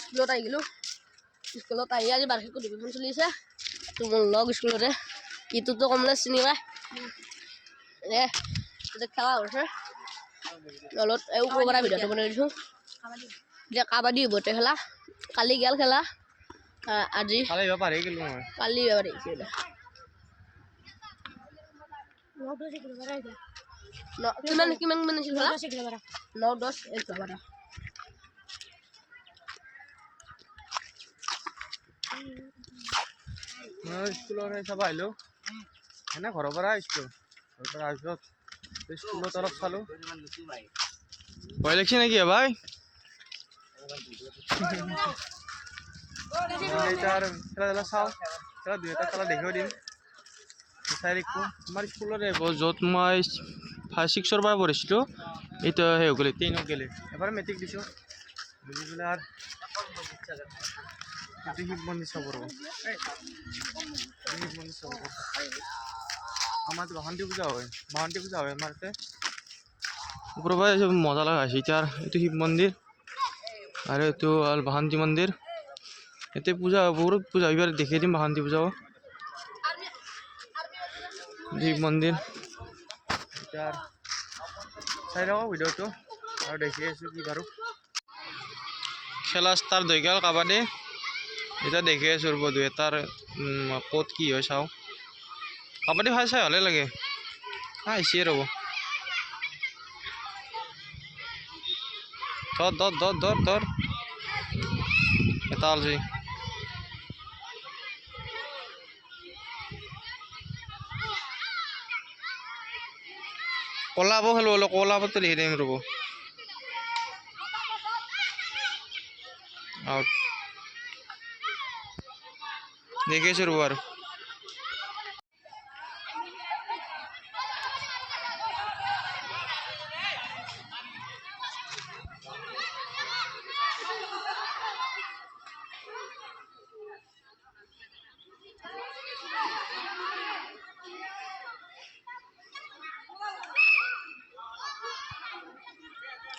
স্কুলত আহি গ'লোঁ স্কুলত আহি আজি বাৰ্ষিক অধিৱেশন চলি আছে তোমাৰ লগ স্কুলতে ইটোতো কমলেশ চিনি পায় খেলা হৈছে দলত ওপৰৰ পৰা ভিডিঅ'টো বনাই দিছোঁ এতিয়া কাবাডী হ'ব খেলা কালি গেল খেলা আজি কালি পাৰি কিমান আছিল 9-10 স্কুলৰ চাব আহিলোঁ এনে ঘৰৰ পৰা আহিছোঁ স্কুলত অলপ চালোঁ ভয় লাগিছে নেকি ভাই খেলা চাওঁ খেলা 2-এটা খেলা দেখিও দিম আমাৰ স্কুলতে য'ত মই 5-6ৰ পৰা পঢ়িছিলোঁ এইটো সেই হৈ গ'লে 10ত গ'লে এবাৰ মেট্ৰিক দিছোঁ বুজি পেলাই আৰু শিৱ মন্দিৰ চাব আমাৰ বাসন্তী পূজা হয় আমাৰ ইয়াতে ওপৰৰ পৰা মজা লগা হৈছে এতিয়া এইটো শিৱ মন্দিৰ আৰু এইটো বাসন্তী মন্দিৰ ইয়াতে পূজা বহুত পূজা এইবাৰ দেখাই দিম বাসন্তী পূজাও শিৱ মন্দিৰ এতিয়া চাই থাকক ভিডিঅ'টো আৰু দেখি আছোঁ কি বাৰু খেলা ষ্টাৰ্ট হৈ গ'ল কাবাডী এতিয়া দেখি আছোঁ ৰ'ব 2-এটাৰ ক'ত কি হয় চাওঁ কাবাডী চাই ভালেই লাগে আহিছে ৰ'ব ধৰ এটা অলছি কলাব খেলো অলপ কলাবতো লিখি দিম ৰ'ব আউট দেখি আছোঁ ৰ'ব আৰু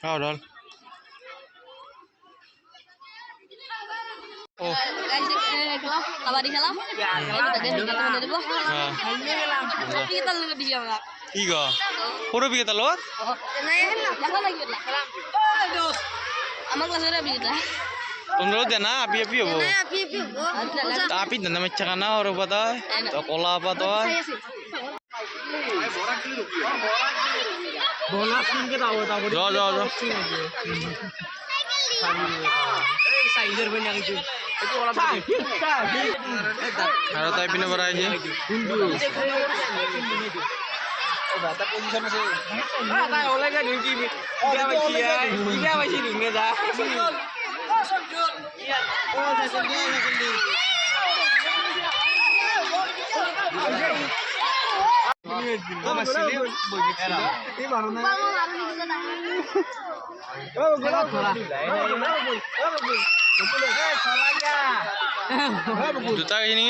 Hold কাবাডী খেলা সৰু বিকেটা লগত আমাৰ ক্লাছৰে বিকেটা তোমরা দেনা আপি হবো আপি দেনা মেচ্ছা কানা আর বাদা কলা পাতা বোনাস কিনকে দাও দাও সাইজের বই নাকি একটু কলা পাতা আর তাই পিনে বড় আছে দাদা পজিশন আছে তাই ওলাগা ডিউটি ইয়া বাইছি নিয়ে যা জুতা ini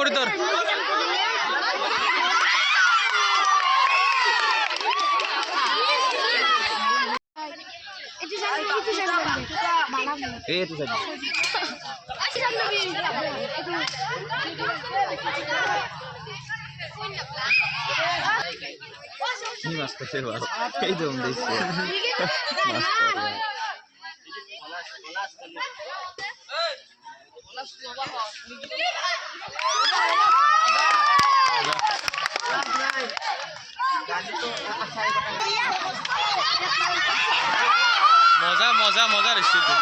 Boritor. Itu saja. Ini mas kecewa. Kayak dong deh. Moza di situ.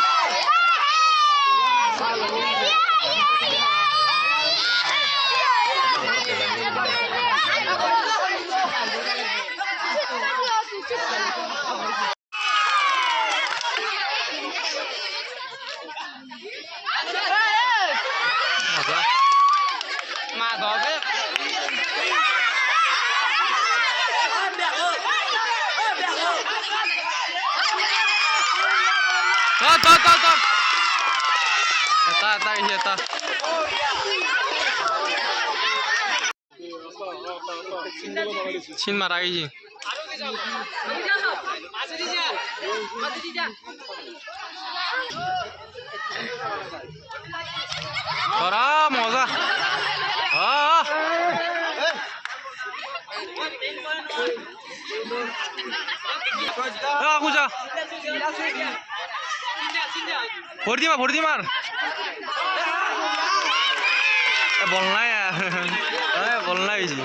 ধর এটা গেছে এটা চিন মারা গেছি ধরা মজা খুঁজা ভর্তি মার বল নাই বল নাই বেশি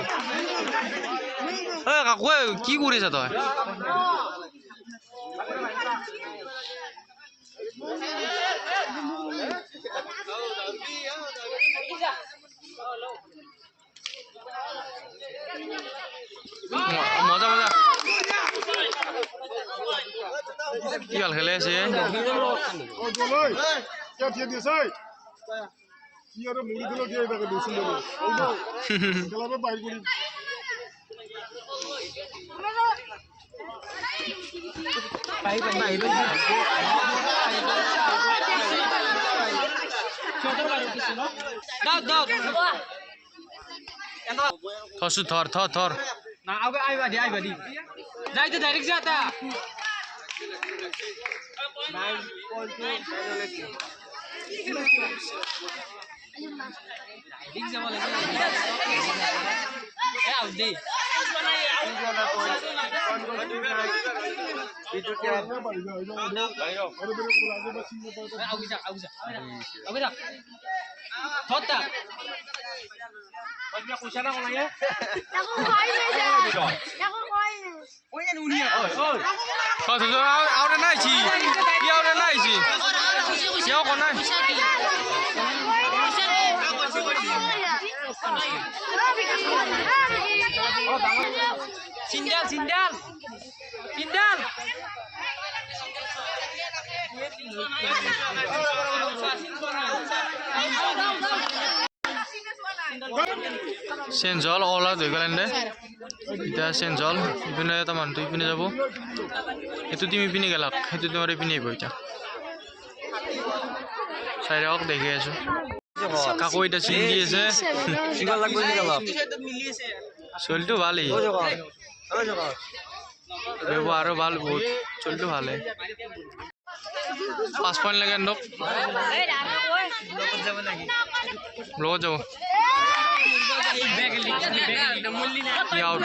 কাকু কি কৰিছ তই মজা মজা কি ভাল খেলে আছে থর না আগে আইবা দি যাইতে ডাইরেক্ট যাতা ঠিক যাব লাগে এ আউ দে থতা Pagnya kusa na ko lang yan. Ako kain na siya. Ako kain na. Oy, ano niya? Oy. Ahora nai chi. Y ahora nai chi. Yo con nai. Sindal. চেঞ্জল অলা ধুই গেলেন দে এতিয়া চেঞ্জল ইপিনে এটা মানুহটো ইপিনে যাব সেইটো টিম ইপিনে গেলাক সেইটো টিমৰ ইপিনে আহিব এতিয়া চাইৰক দেখি আছো কাকো এতিয়া চিন দি আছে চলিটো ভালেই ব্যৱহাৰো ভাল বহুত চলিটো ভালে 5 পইণ্ট লাগে নক ব্লগত যাব out.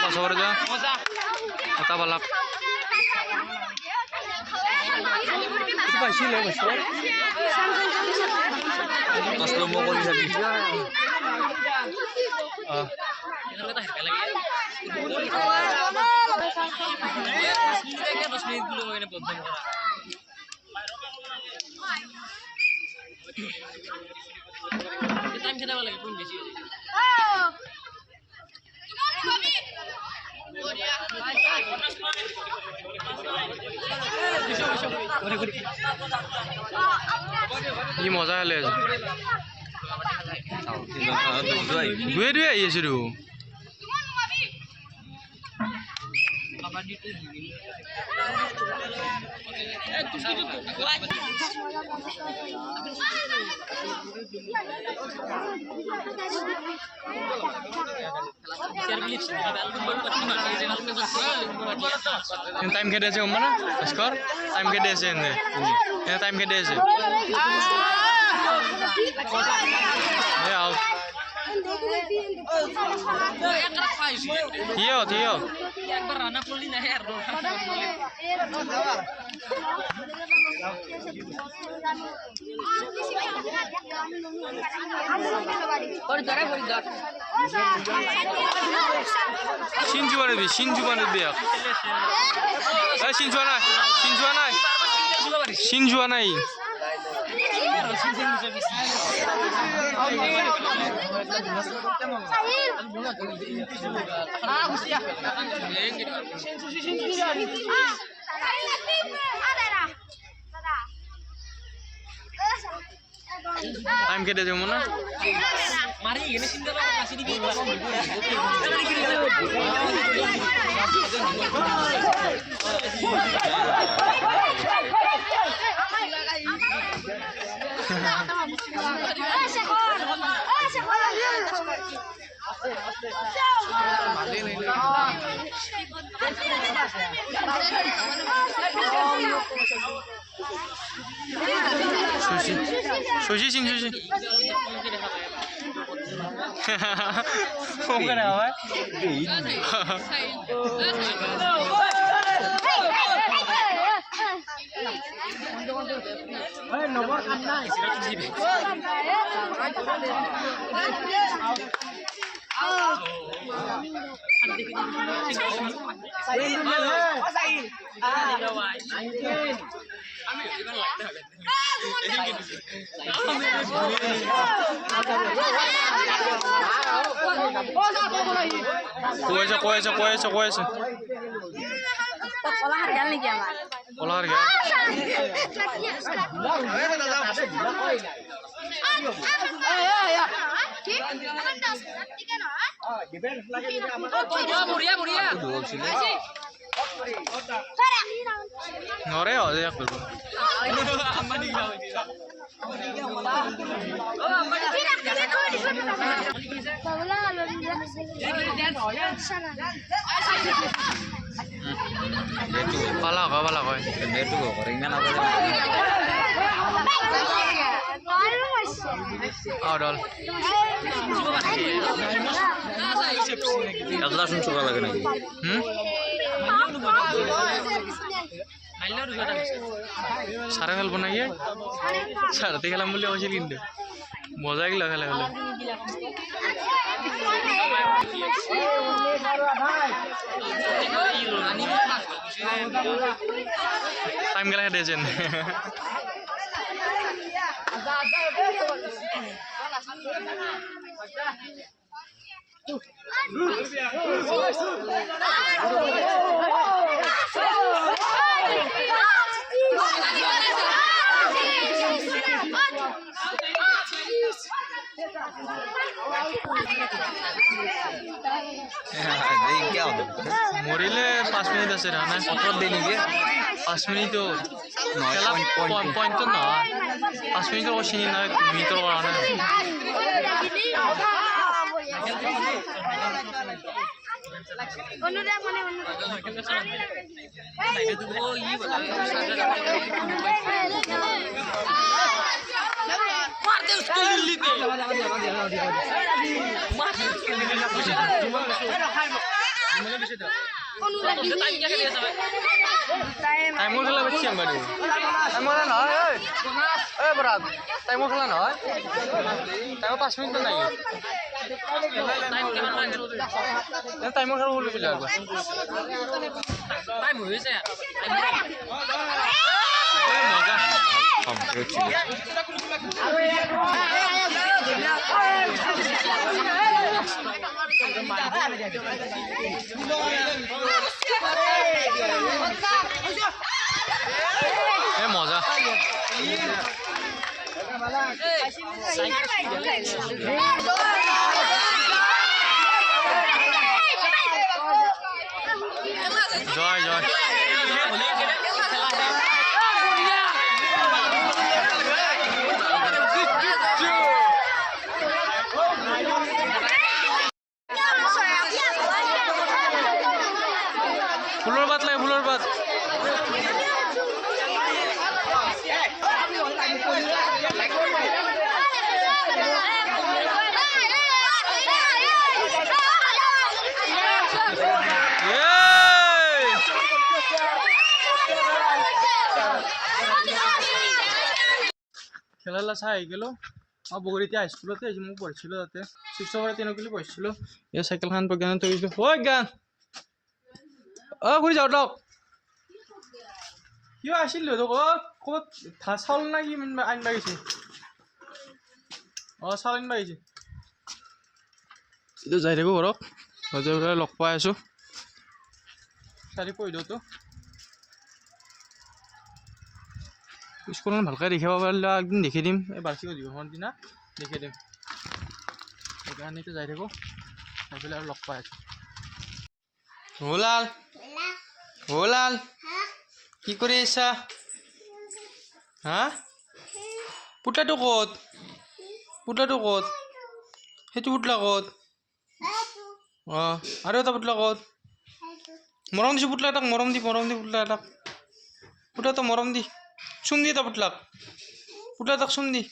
Pasok aja. Kata balak. Itu pasti lah bos. Pas lo mau kau bisa bisa. Time kita lagi pun besi. Ini masa le. Dua iya sih tu. Time ke desa mana? Skor? Time ke desa ni. Ya time ke desa. Ya out. Theo. Berana pulih nahir. Shinjuana biak. Shinjuana. Time কেটে যাব না মারি এনে চিন্তা করে আসি দিবি sushi Singh sushi phone করে হবে কৈ আছে কলাহাট গেল নেকি আমার কলার গেল বঢ়িয়া বঢ়িয়া নরে হবে একটু আম্বানি গিলা পালা কয় আউডল এতটা শুন চোখা লাগে নাকি সারা খেলবো না গিয়ে সারাতে খেলাম বলে হয়েছিল কিন্তু মজা গেল খেলা হলে টাইম গেলে হেঁটেছেন মরিলে 5 মিনিট আছে রানা কত দিন গিয়ে 5 মিনিট তো খেলা পয়েন্ট তো না 5 মিনিট ও চিনি না মিনিটৰ কাৰণে টাইমৰ খেলা পাচ্ছি আমি টাইমৰ নহয় ঐ বৰাত টাইমৰ খেলা নহয় টাইমৰ 5 মিনিট নাই টাইমৰ খেলা বলি বোলে একবাৰ টাইম হয়েছে মজা মজা জয় জয় ফুলৰ পাত লাগে ফুলৰ পাত খেলা চাই আহি গেলো বগৰীতে হাইস্কুলতে আজি মোক পঢ়িছিলোঁ তাতে 6 পৰা 3 কিলো পঢ়িছিলোঁ এই চাইকেলখন প্ৰজ্ঞান থৈ দিছোঁ ঐ জ্ঞান ঘূৰি যাওঁ দক কিয় আছিল ক'ত চাউল না কি আনিবা গৈছে চাউল আনিবা গৈছে এইটো যাই থাকোঁ ঘৰত ঘৰতে লগ পাই আছোঁ চাৰি পঢ়িদওঁতো স্কুলখন ভালকৈ দেখাব পাৰিলে একদিন দেখি দিম এই বাৰ্ষিক অধিৱেশনৰ দিনা দেখি দিম সেইকাৰণে এতিয়া যাই থাকোঁ চাই পেলাই আৰু লগ পাই আছোঁ লাল লাল কি কৰি আছা হা পুতলাটো ক'ত সেইটো পুতলা ক'ত অঁ আৰু এটা পুতলা ক'ত মৰম দিছোঁ পুতলা এটাক মৰম দি পুতলা এটাক মৰম দি চুম দি এটা পুতলা এটাক চুম দি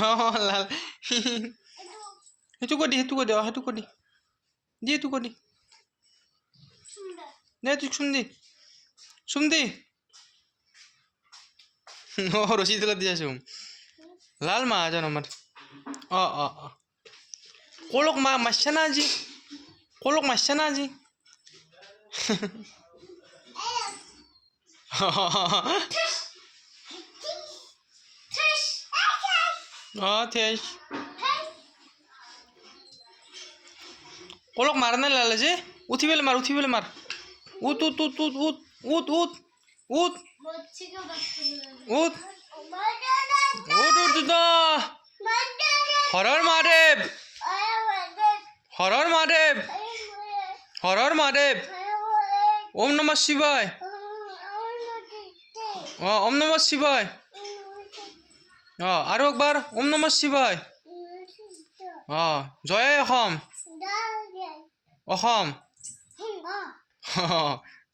অঁ লাল সেইটো কৈ দি সেইটো কৈ দি দে তুই চুম দি অঁ ৰছী তলত দি আছোঁ লাল মা আজন আমাৰ অঁ কলক মাৰছে না আজি অঁ থেচ কলক মাৰা নাই লাল আজি উঠি পেলাই মাৰ উঠ হৰৰ মহাদেৱ ওম নমঃ শিৱায় অঁ ওম নমঃ শিৱায় অঁ আৰু একবাৰ ওম নমঃ শিৱায় অঁ জয় অসম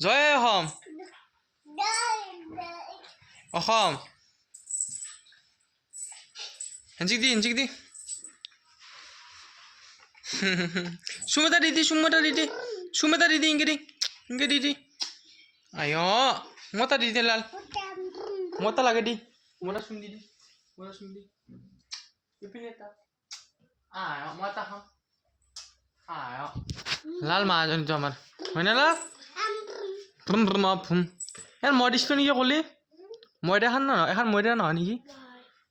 জয় অসম হেঞ্চিক দি সুমতা দিদি ইংকে দি আয় মতা দি লাল মতা লাগে দি মতা চুম দি মতা খাম লাল মাহাজনীটো আমাৰ হয়নে লাল মই দিছিলোঁ নেকি ক'লি ময়দা খান নহয় এখন ময়দা নহয় নেকি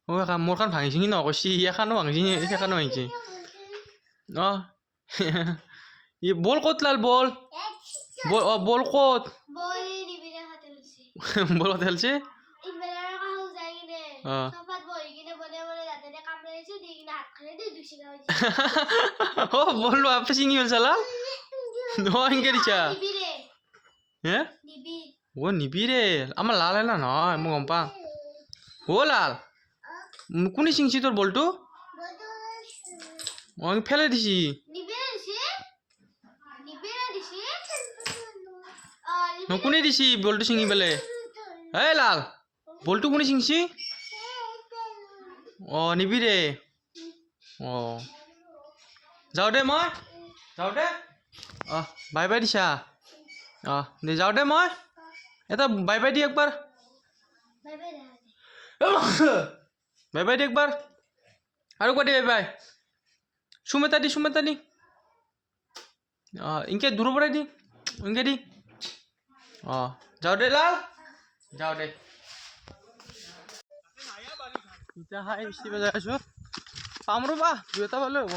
অঁ এখন মোৰ খান ভাঙিছে কি নহয় কৈছি এখানো ভাঙিছে সেইখানো ভাঙিছে অঁ বল ক'ত লাল বল ক'ত বল ক'ত খেলছে অঁ অঁ বল আপে চিঙি হ'ল চালা নহয় সেনকে দিছা হে অঁ নিবিৰে আমাৰ লাল এলা নহয় মই গম পাওঁ অঁ লাল কোনে চিঙছি তোৰ বলটো অঁ ফেলাই দিছি কোনে দিছি বলটো ছিঙি পেলাই এই লাল বলটো কোনে ছিঙছি অঁ নিবিৰে অঁ যাওঁ দে অঁ বাই দিছা অঁ দে যাওঁ দে মই এটা বাই দি একবাৰ বাই দি একবাৰ আৰু কৈ দে বাই চুম এটা দি অঁ ইনকে দূৰৰ পৰাই দি ইনকে দি অঁ যাওঁ দে লাল যাওঁ দে ইটা খাই বেছি বজাই আছোঁ পাম ৰ'বা 2টা পালে হ'ব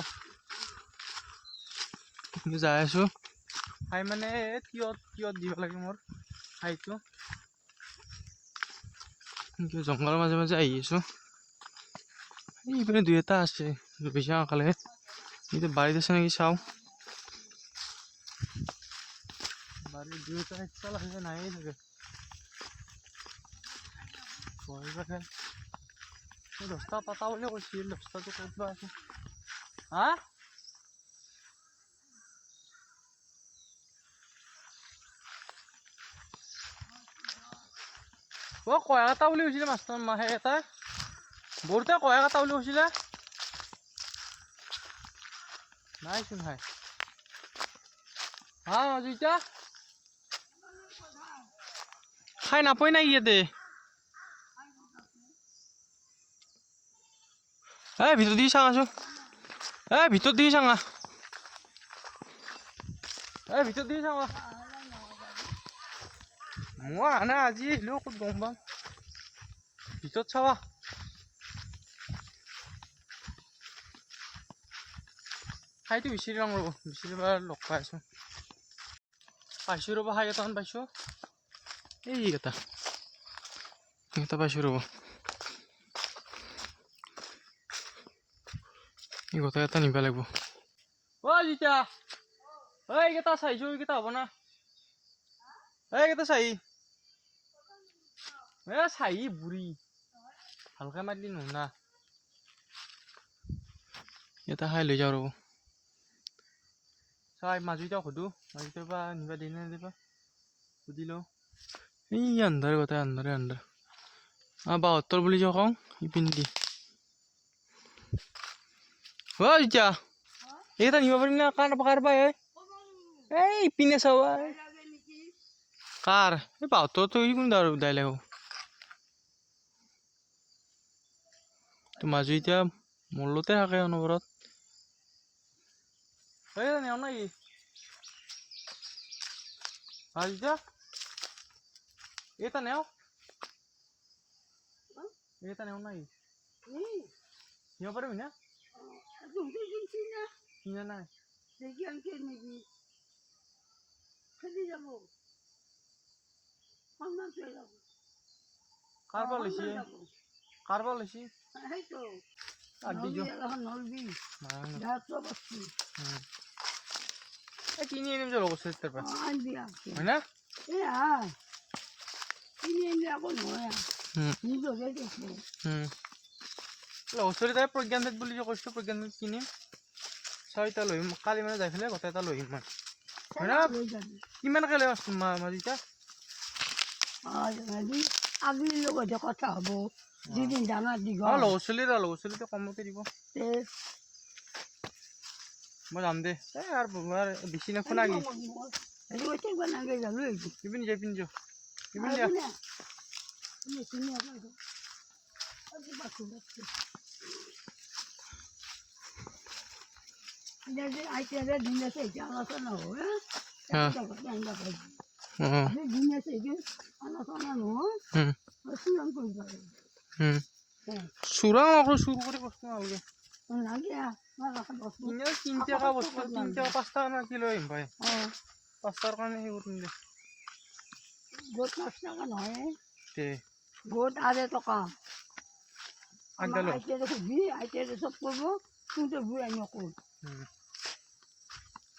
যাই আছোঁ খাই মানে তিয়ত দিব লাগে মোৰ খাইটো জংঘলৰ মাজে আহি আছোঁ এইপিনে 2-এটা আছে বেছি কালে এইটো বাৰীত আছে নেকি চাওঁ বাৰীত 2-এটা একটা লাগে নায়েই থাকে ভয় 10টা পাতা বুলি কৈছিল 10টাটো ক'ত বা আছে হা অঁ কয়া কাটা বুলি কৈছিলে মাছটো সেই এটা বৰতে কয়া কাটা বুলি কৈছিলে নাইচোন ভাই হা দুইটা খাই নাপায় নাই ইয়াতে ভিতৰত দি চাওঁ আছোঁ ভিতৰত দি চাওঁ ভিতৰত দি চাওঁ মই আনা আজি আহিলেও ক'ত গম পাম ভিতৰত চাৱা খাইটো বিচাৰি লওঁ ৰ'ব বিচাৰিবা লগ পাই আছোঁ পাইছোঁ ৰ'বা খাই এটামান পাইছোঁ এইকেইটা এটা পাইছোঁ ৰ'ব এই গোটেই এটা নিব লাগিব অ' জিতা এইকেইটা চাইছোঁ এইকেইটা হ'ব না এইকেইটা চাই চাই বুঢ়ী ভালকৈ মাৰিলি নুশুনা এটা খাই লৈ যাওঁ ৰ'ব চাই মাজুটা সুধো মাজুটাৰ পৰা নিবা দিয়ে নে দিবা সুধি লওঁ এই আন্ধাৰ গোটেই আন্ধাৰে আন্ধাৰ 72 বুলি যে কওঁ ইপিনে অ' জিতা এইকেইটা নিব পাৰিম না কাৰ পৰা এই ইপিনে চাবা কাৰ এই 72 তো কোন ডাইলেগ তো মাজুটা মূলতে থাকে অনবৰত এই নেও নাই মাজুটা এটা নেও এটা নেও নাই নিব পাৰিম না কিনা নাই কাৰ পৰা লৈছি কিনি আনিম যে লগৰ চেষ্টাৰ পৰা হয় না লগৰ তাই প্ৰজ্ঞান বুলি যে কৈছোঁ প্ৰজ্ঞান কিনিম ছয়টা লৈ আহিম কালি মানে যাই পেলাই গোটেই এটা লৈ আহিম মই হয় না কিমানকৈ লৈ আছোঁ মাজুটা কথা হ'ব যিদিন ডাঙৰ দীঘল লগৰ ছোৱালীটো কমতে দিব মই যাম দে আৰু বেছি নুশুনা কি ইপিন যা আলোচনা হয় চোৰাং আকৌ চুৰ কৰি বস্তু নালাগে তিনিটা বস্তু 5 টকা না কি লৈ আহিম ভাই 5 টকাৰ কাৰণে সেই কৰিম দে গোট 5 টকা নহয় তে গোট 8 টকা আগদালো আইতে সব করব কিন্তু বুড়াই নকর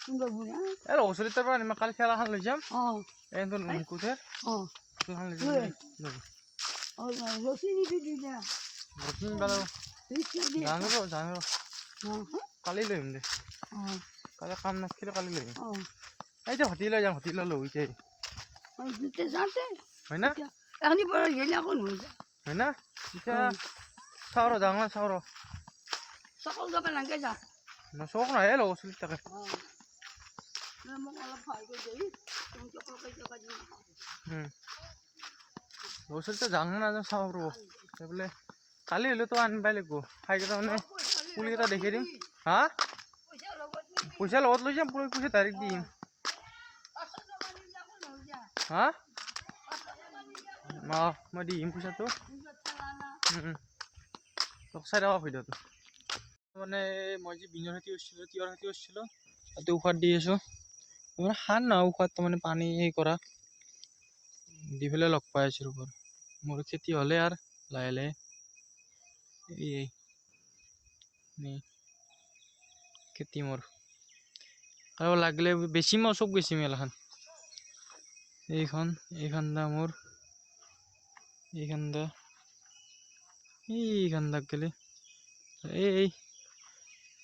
সুন্দর বুড়া এর ওসরি তারপর আমি কাল খেলাখান লই যাম এই তো কুথের খেলাখান লই যাম রসি নিতে দি না রসি বালো জানো কালি লইম দে কালি কাম নাছিলে কালি লইম এই যে হটি লৈ যাম হটি লৈ যাই দিতে যাতে হয় না এখনি বড় গেলা কোন হই যায় হয় না এটা চাওর জাংলা চাওর সকাল যাবে লাগে যা না শোক না এলো ওসরি তাকে না মোক অলপ ভাই কই দেই তুমি চকল কই যাবা দি ওসরি তো জাংলা না চাওর বলে কালি হলে তো আনবাই লাগব খাই কেটা মানে পুলি কেটা দেখে দিম হ্যাঁ পয়সা লগত লৈ যাম পুরো পয়সা ডাইরেক্ট দিম হ্যাঁ মই দিম পইচাটো চাই থকা ভিডিঅ'টো মানে মই যে বিনৰ খেতি কৰিছিলোঁ তিয়ঁহৰ খেতি কৰিছিলোঁ তাতে ঔষধ দি আছোঁ মানে সাৰ নহয় ঔষধ মানে পানী সেই কৰা দি পেলাই লগ পাই আছোঁ ৰ'ব মোৰ খেতি হ'লে আৰু লাহে লাহে এই খেতি মোৰ আৰু লাগিলে বেছিম আৰু চব বেছিম এলাখান এইখন দা মোৰ এইখান দাগ গেলে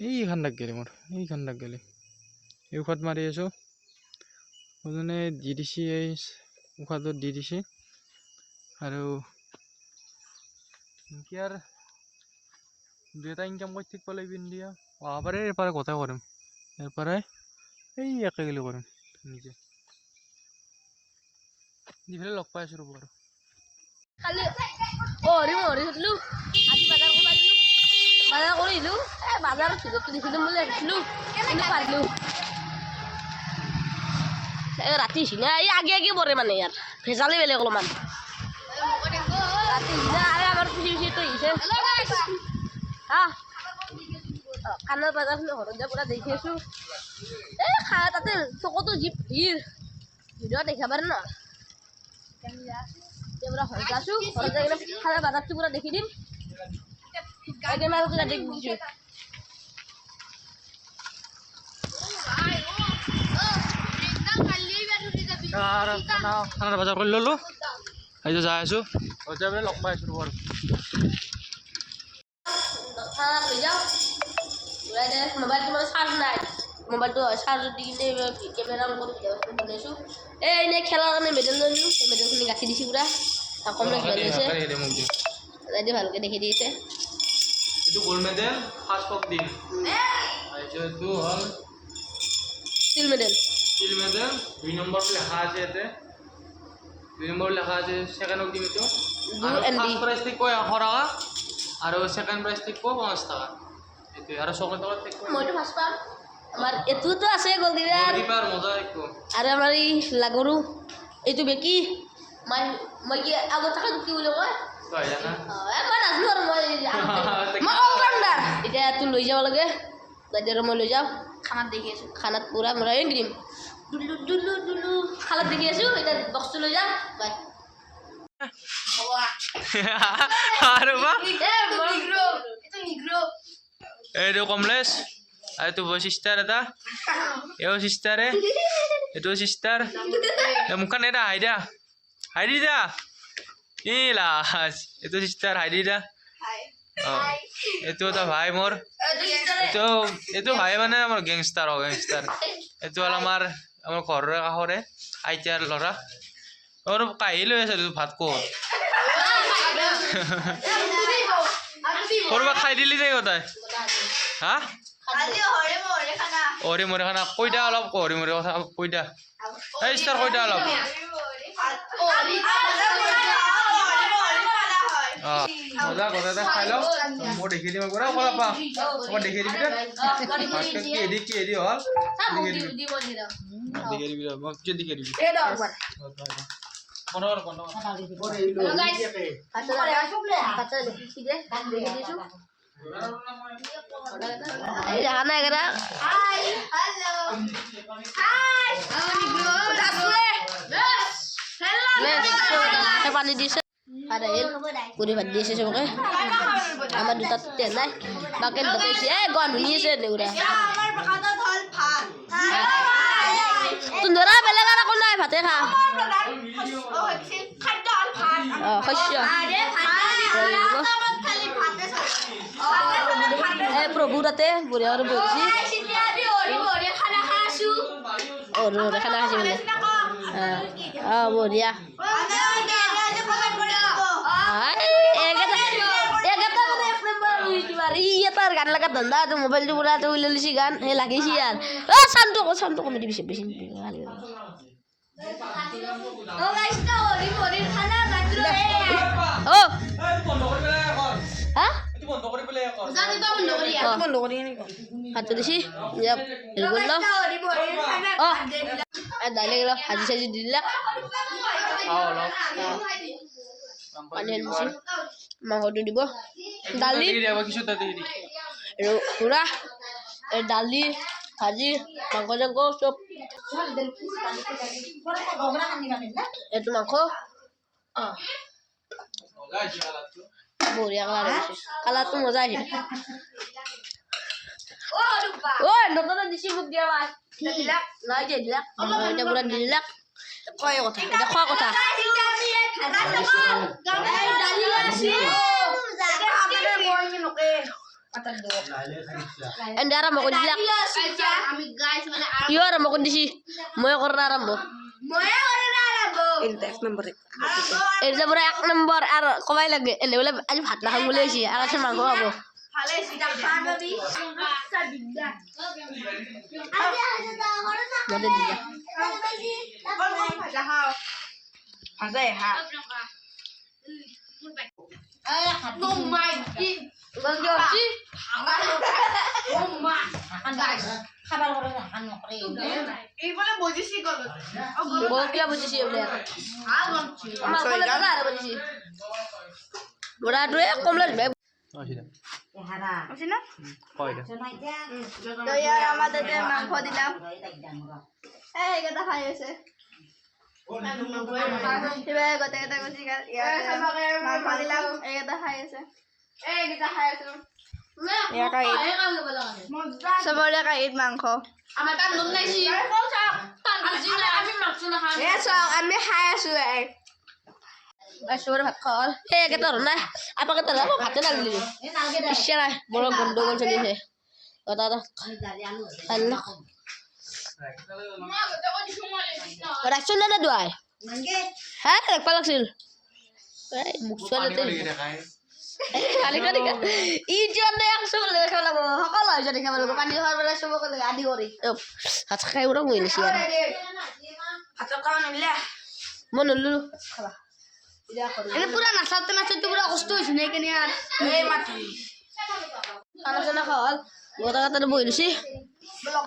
এইখান দাগ গেলে মোৰ এইখান দাগ গেলে এই ঔষধ মাৰি আছোঁ মানে দি দিছে এই ঔষধত দি দিছে আৰু কি আৰু 2 ইনকাম কৰি থাকিব লাগিব ইণ্ডিয়া অহাবাৰে এৰপৰা গোটেই কৰিম এৰপৰাই এই একেগেলি কৰিম নিজে দি পেলাই লগ পাই আছোঁ ৰ'ব আৰু কালি হৰি থাকিলোঁ আজি বজাৰ কৰিব আহিলোঁ বজাৰ কৰিলোঁ বাজাৰত ভিতৰতো দেখিলোঁ বুলি আহিছিলোঁ কিন্তু পাৰিলোঁ ৰাতি হিনা এই আগে পৰে মানে ইয়াৰ ভেজালে বেলেগ অলপমান ৰাতি হিনা আৰু আমাৰ পিছিটো আহিছে হা কাণৰ বজাৰখিনি ঘৰত যায় পুৰা দেখি আছোঁ এই তাতে চকতো যি ভিৰ ভিডিঅ' দেখা পাৰে ন পুৰা ঘৰত আছোঁ ঘৰত যাই কিনে খালে বাজাৰটো পুৰা দেখি দিম একদম আৰু পুৰা দেখি দিছোঁ খানাৰ বজাৰ কৰি ল'লোঁ এতিয়া যাই আছোঁ যাই পেলাই লগ পাই আছোঁ ৰ'ব খানা লৈ যাওঁ ওলাই যায় মোবাইলটো মানে চাৰ্জ নাই মোবাইলটো চাৰ্জ দি কিনে কেমেৰা অন কৰি ভিডিঅ' বনাইছোঁ এই এনেই খেলাৰ কাৰণে মেডেল লৈ আনিলোঁ সেই মেডেলখিনি গাঁঠি দিছোঁ পুৰা কমপ্লেট ভাল হৈছে দি ভালকৈ দেখি দিছে এইটো গ'ল্ড মেডেল ফাৰ্ষ্ট অফ দিম এইটো হ'ল ষ্টিল মেডেল 2 নম্বৰটো লেখা আছে ইয়াতে 2 নম্বৰ লেখা আছে ছেকেণ্ড অফ দিম এইটো আৰু ফাৰ্ষ্ট প্ৰাইজ থাকিব 100 টকা আৰু ছেকেণ্ড প্ৰাইজ থাকিব 50 টকা এইটোৱে আৰু চকলেটৰ থাকিব মইতো ফাৰ্ষ্ট পাম আমাৰ এইটোতো আছে গ'লকিপাৰ মজা থাকিব আৰু আমাৰ এই লাগৰু এইটো বেকি মই কি আগত থকা কি বুলি কয় কয় জানা মই নাজানো আৰু মই অলৰাউণ্ডাৰ এতিয়া তোৰ লৈ যাব লাগে দাদাৰ মই লৈ যাওঁ খানাত দেখি আছোঁ খানাত পুৰা মই গ্ৰীম দুলু দুলু দুলু খানাত দেখি আছোঁ এতিয়া বক্সটো লৈ যাওঁ বাই আৰু এইটো কমলেশ আৰু এইটো চিষ্টাৰ এটা এও চিষ্টাৰে এইটো চিষ্টাৰ মুখখন এটা হাইদি দা ই লাজ এইটো চিষ্টাৰ হাইদি দা অঁ এইটো এটা ভাই মোৰ এইটো ভাই মানে আমাৰ গেংষ্টাৰ এইটো হ'ল আমাৰ ঘৰৰে কাষৰে আইতাৰ ল'ৰা আৰু কাঢ়ি লৈ আছে ভাত ক'ত সৰুবা খাই দিলি যে তাই হা অৰি মৰি খানা কৈ দা অলপ অৰি মৰি কথা কৈ দা এই ষ্টাৰ কৈ দা অলপ মজা কথা এটা খাই লওঁ মই দেখি দিম পুৰা কলাপা মই দেখি দিবি কি এদি হ'ল দেখি দিবি মই কি দেখি দিবি পানী দিছে পুৰি ভাত দিছে চবকে আমাৰ দুটা তেল নাই বাকী দুটা গন শুনিছে নেউৰা তোৰা বেলেগ আৰু একো নাই ভাতে খা শস্য এই প্ৰভু তাতে বঢ়িয়া আৰু বহিছে খানা খাইছোঁ বোলে বঢ়িয়া তাৰ গান লগা ধান্দা মোবাইলটো পুৰা উলিয়াই লৈছে গান সেই লাগিছে ইয়াৰ চাউণ্ডটো কমি দিবি বেছি হাতটো দিছি দাইলে ভাজি চাজি দি দিলাক পানী দিছি মাংসটো দিব দালি পুৰা দালি ভাজি মাংস চাংস চব এইটো মাংস বঢ়িয়া কালাৰ আহিছে কালাৰটো মজা আহিছে নতুন দিছি মোক দিয়া নাই যে দিলাক এতিয়া পুৰা দি দিলাক কয় কথা এতিয়া খোৱা কথা এনে আৰম্ভ কৰি দিলাক কিয় আৰম্ভ কৰি দিছি মই কৰা আৰম্ভ এটা পুৰা 1 নম্বৰ আৰু কমাই লাগে এনে বোলে আজি ভাত নাখাম বুলি আহিছে আৰু মাংস খাব কিবা গোটেইকেইটা গুচি গ'ল ইয়াতে মাংস দিলাম এইকেইটা খাই আছে এইকেইটা খাই আছো চবৰে কাঁহীত মাংস চাওক আমি খাই আছো চবৰে ভাত খোৱা হ'ল সেই একেটা হ'ল নাই আপোনালোকে তাত ভাতে নাগিলি ইচ্ছা নাই বৰ গণ্ডগোল চলিছে ৰাখছোন নে দুৱাই হে দেখবা লাগছিল মোক ছোৱালী ই যিমান একশো দেখাব লাগিব সকলো হৈছে দেখাব লাগিব পানী খোৱাৰ পেলাই চবকে লাগে আদি কৰি ভাত খাই উৰা বহি লৈছি আৰু মই নললো খাবা পুৰা নাচাতে নাচাতে পুৰা কষ্ট হৈছে নে কেনে খানা চানা খোৱা হ'ল গোটা কাটাতে বহি লৈছি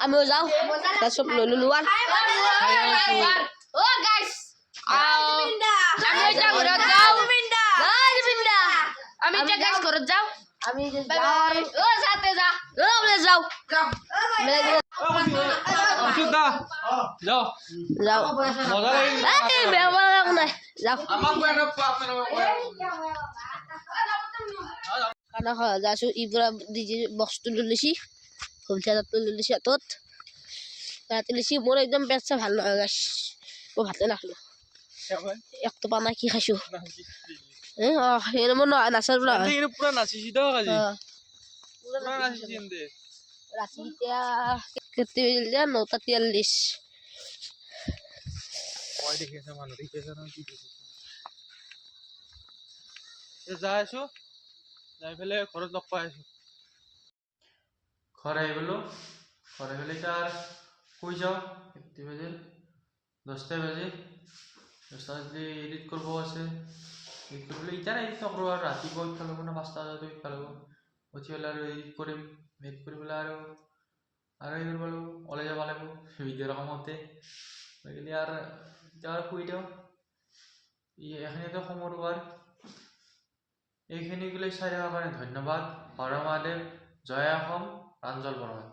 আমিও যাওঁ চব লৈ ললো আৰু আমি এতিয়া গাইস ঘৰত যাওঁ আমি যাওঁ অশোক দা যাও যাওঁ মজা লাগিল বেয়া একো নাই যাওঁ আমাক খানা খোৱা যাইছোঁ ই পৰা বস্তু লৈ লৈছি হোম থিয়েটাৰটো লৈ লৈছি হাতত ৰাতি লৈছি মোৰ একদম পেট চেট ভাল নহয় গাইছ মই ভাতে নাখালোঁ একটো পানা কি খাইছোঁ মোৰ নাচাৰ পৰা পুৰা নাচিছি দ কাজি পুৰা নাচিছি এনদে ৰাতি এতিয়া কেতিয়া বাজিল যে 9:43 কয় দেখি আছে মানুহ দেখি আছে কি দেখি যাই আছো যাই পেলাই ঘৰত লগ পাই আছো ঘৰ আহি গ'লো ঘৰ আহি পেলাই তাৰ শুই যাওঁ কেতিয়া বাজিল 10টা বাজিল 10টা বাজিলে এডিট কৰিব আছে এডিট কৰিবলৈ এতিয়া এডিট নকৰোঁ আৰু ৰাতিপুৱা উঠিব লাগিব না 5টা বজাত উঠিব লাগিব উঠি পেলাই আৰু এডিট কৰিম এডিট কৰি পেলাই আৰু এই কৰিব লাগিব ওলাই যাব লাগিব ভিডিঅ'ৰ কামতে গতিকে আৰু এতিয়া আৰু শুই দিওঁ এইখিনিতে সময় এইখিনি গ'লে চাই থকাৰ কাৰণে ধন্যবাদ হৰ মহাদেৱ জয় অসম প্ৰাঞ্জল বৰ্মন